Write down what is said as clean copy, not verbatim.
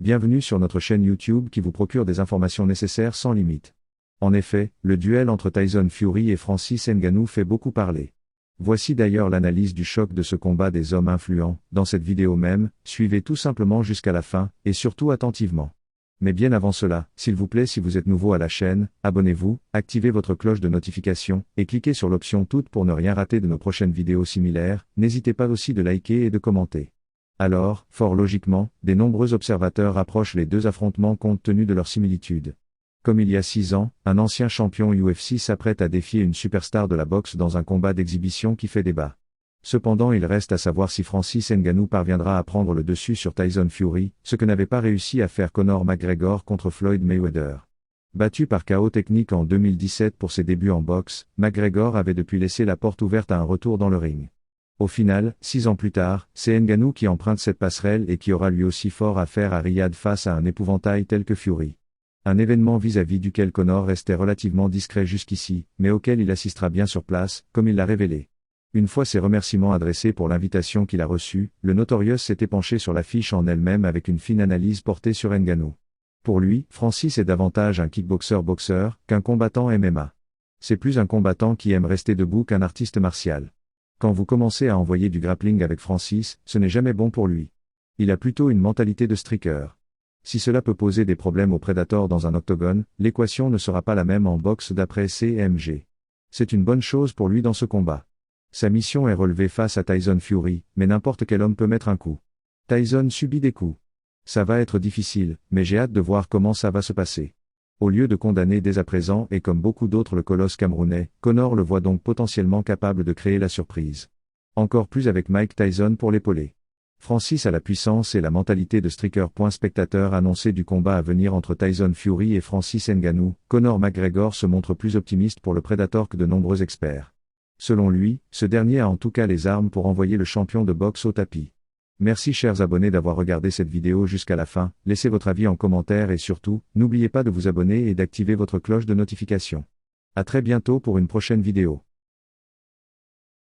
Bienvenue sur notre chaîne YouTube qui vous procure des informations nécessaires sans limite. En effet, le duel entre Tyson Fury et Francis Ngannou fait beaucoup parler. Voici d'ailleurs l'analyse du choc de ce combat des hommes influents, dans cette vidéo même, suivez tout simplement jusqu'à la fin, et surtout attentivement. Mais bien avant cela, s'il vous plaît, si vous êtes nouveau à la chaîne, abonnez-vous, activez votre cloche de notification, et cliquez sur l'option toutes pour ne rien rater de nos prochaines vidéos similaires, n'hésitez pas aussi de liker et de commenter. Alors, fort logiquement, des nombreux observateurs rapprochent les deux affrontements compte tenu de leur similitude. Comme il y a 6 ans, un ancien champion UFC s'apprête à défier une superstar de la boxe dans un combat d'exhibition qui fait débat. Cependant, il reste à savoir si Francis Ngannou parviendra à prendre le dessus sur Tyson Fury, ce que n'avait pas réussi à faire Conor McGregor contre Floyd Mayweather. Battu par KO technique en 2017 pour ses débuts en boxe, McGregor avait depuis laissé la porte ouverte à un retour dans le ring. Au final, 6 ans plus tard, c'est Ngannou qui emprunte cette passerelle et qui aura lui aussi fort à faire à Riyad face à un épouvantail tel que Fury. Un événement vis-à-vis duquel Conor restait relativement discret jusqu'ici, mais auquel il assistera bien sur place, comme il l'a révélé. Une fois ses remerciements adressés pour l'invitation qu'il a reçue, le Notorious s'était penché sur l'affiche en elle-même avec une fine analyse portée sur Ngannou. Pour lui, Francis est davantage un kickboxer-boxeur qu'un combattant MMA. C'est plus un combattant qui aime rester debout qu'un artiste martial. Quand vous commencez à envoyer du grappling avec Francis, ce n'est jamais bon pour lui. Il a plutôt une mentalité de striker. Si cela peut poser des problèmes au Predator dans un octogone, l'équation ne sera pas la même en boxe d'après CMG. C'est une bonne chose pour lui dans ce combat. Sa mission est relevée face à Tyson Fury, mais n'importe quel homme peut mettre un coup. Tyson subit des coups. Ça va être difficile, mais j'ai hâte de voir comment ça va se passer. Au lieu de condamner dès à présent et comme beaucoup d'autres le colosse camerounais, Conor le voit donc potentiellement capable de créer la surprise. Encore plus avec Mike Tyson pour l'épauler. Francis a la puissance et la mentalité de striker. Spectateur annoncé du combat à venir entre Tyson Fury et Francis Ngannou, Conor McGregor se montre plus optimiste pour le Predator que de nombreux experts. Selon lui, ce dernier a en tout cas les armes pour envoyer le champion de boxe au tapis. Merci chers abonnés d'avoir regardé cette vidéo jusqu'à la fin, laissez votre avis en commentaire et surtout, n'oubliez pas de vous abonner et d'activer votre cloche de notification. À très bientôt pour une prochaine vidéo.